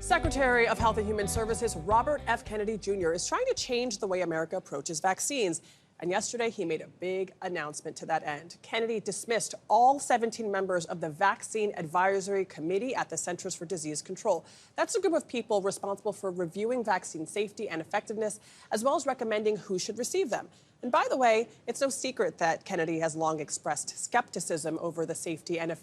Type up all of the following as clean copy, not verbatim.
Secretary of Health and Human Services Robert F. Kennedy Jr. is trying to change the way America approaches vaccines. And yesterday, he made a big announcement to that end. Kennedy dismissed all 17 members of the Vaccine Advisory Committee at the Centers for Disease Control. That's a group of people responsible for reviewing vaccine safety and effectiveness, as well as recommending who should receive them. And by the way, it's no secret that Kennedy has long expressed skepticism over the safety and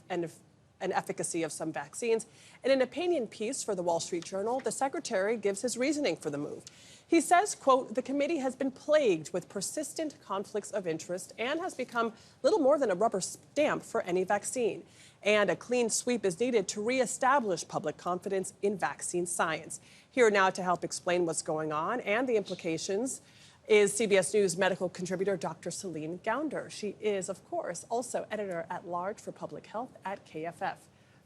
efficacy of some vaccines. In an opinion piece for the Wall Street Journal, the secretary gives his reasoning for the move. He says, quote, the committee has been plagued with persistent conflicts of interest and has become little more than a rubber stamp for any vaccine. And a clean sweep is needed to reestablish public confidence in vaccine science. Here now to help explain what's going on and the implications is CBS News medical contributor Dr. Celine Gounder. She is, of course, also editor-at-large for public health at KFF.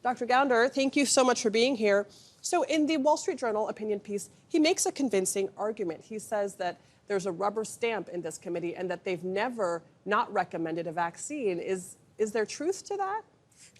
Dr. Gounder, thank you so much for being here. So in the Wall Street Journal opinion piece, he makes a convincing argument. He says that there's a rubber stamp in this committee and that they've never not recommended a vaccine. Is there truth to that?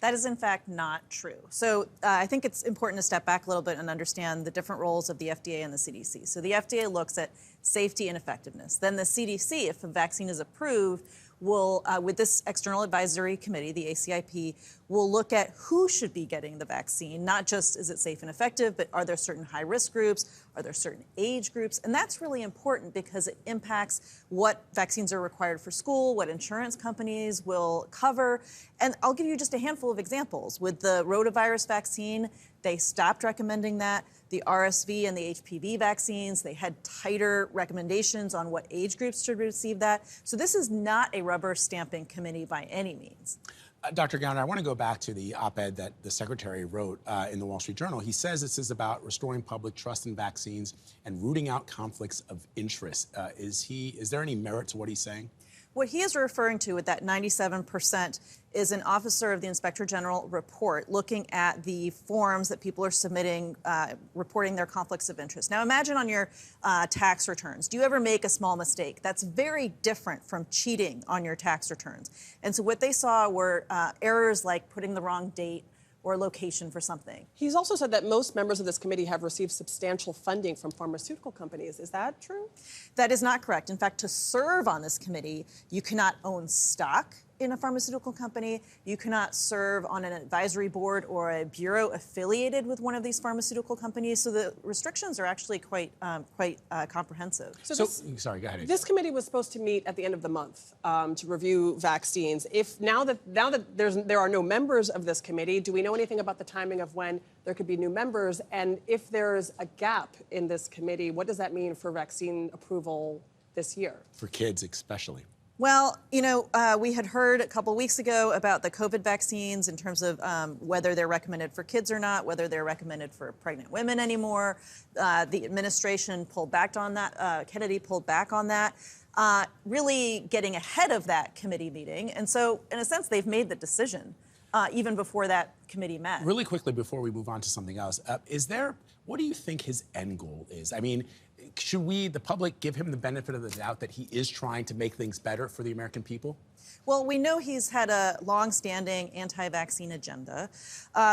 That is, in fact, not true. So I think it's important to step back a little bit and understand the different roles of the FDA and the CDC. So the FDA looks at safety and effectiveness. Then the CDC, if a vaccine is approved, will, with this external advisory committee, the ACIP, will look at who should be getting the vaccine, not just is it safe and effective, but are there certain high-risk groups, are there certain age groups? And that's really important because it impacts what vaccines are required for school, what insurance companies will cover. And I'll give you just a handful of examples. With the rotavirus vaccine, they stopped recommending that. The RSV and the HPV vaccines, they had tighter recommendations on what age groups should receive that. So this is not a rubber stamping committee by any means. Dr. Gounder, I want to go back to the op-ed that the secretary wrote in the Wall Street Journal. He says this is about restoring public trust in vaccines and rooting out conflicts of interest. Is there any merit to what he's saying? What he is referring to with that 97% is an Officer of the Inspector General report looking at the forms that people are submitting, reporting their conflicts of interest. Now, imagine on your tax returns. Do you ever make a small mistake? That's very different from cheating on your tax returns. And so what they saw were errors like putting the wrong date or location for something. He's also said that most members of this committee have received substantial funding from pharmaceutical companies. Is that true? That is not correct. In fact, to serve on this committee, you cannot own stock in a pharmaceutical company. You cannot serve on an advisory board or a bureau affiliated with one of these pharmaceutical companies. So the restrictions are actually quite comprehensive. Sorry, go ahead. This committee was supposed to meet at the end of the month to review vaccines. If now that there are no members of this committee, do we know anything about the timing of when there could be new members? And if there's a gap in this committee, what does that mean for vaccine approval this year? For kids especially. Well, you know, we had heard a couple weeks ago about the COVID vaccines in terms of whether they're recommended for kids or not, whether they're recommended for pregnant women anymore. The administration pulled back on that. Kennedy pulled back on that, really getting ahead of that committee meeting. And so, in a sense, they've made the decision even before that committee met. Really quickly, before we move on to something else, what do you think his end goal is? I mean, should we, the public, give him the benefit of the doubt that he is trying to make things better for the American people? Well, we know he's had a long-standing anti-vaccine agenda.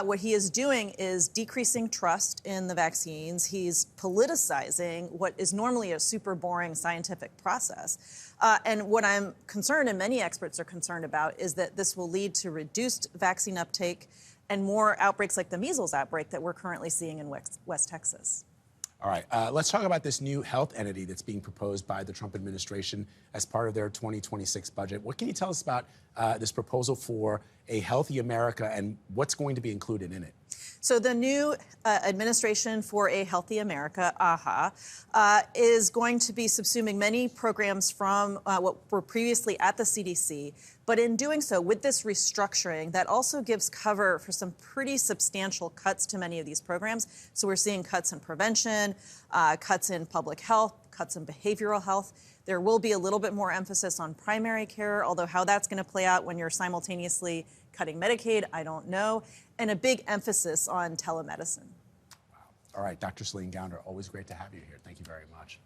What he is doing is decreasing trust in the vaccines. He's politicizing what is normally a super boring scientific process. And what I'm concerned, and many experts are concerned about, is that this will lead to reduced vaccine uptake and more outbreaks like the measles outbreak that we're currently seeing in West Texas. All right, let's talk about this new health entity that's being proposed by the Trump administration as part of their 2026 budget. What can you tell us about this proposal for a healthy America and what's going to be included in it? So the new Administration for a Healthy America, AHA, is going to be subsuming many programs from what were previously at the CDC. But in doing so, with this restructuring, that also gives cover for some pretty substantial cuts to many of these programs. So we're seeing cuts in prevention, cuts in public health, cuts in behavioral health. There will be a little bit more emphasis on primary care, although how that's going to play out when you're simultaneously cutting Medicaid, I don't know, and a big emphasis on telemedicine. Wow. All right, Dr. Celine Gounder, always great to have you here. Thank you very much.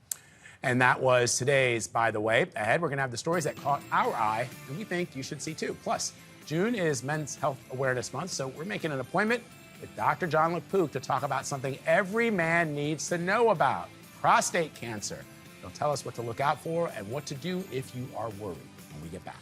And that was today's By the Way. Ahead, we're going to have the stories that caught our eye, and we think you should see too. Plus, June is Men's Health Awareness Month, so we're making an appointment with Dr. John LaPook to talk about something every man needs to know about, prostate cancer. He'll tell us what to look out for and what to do if you are worried when we get back.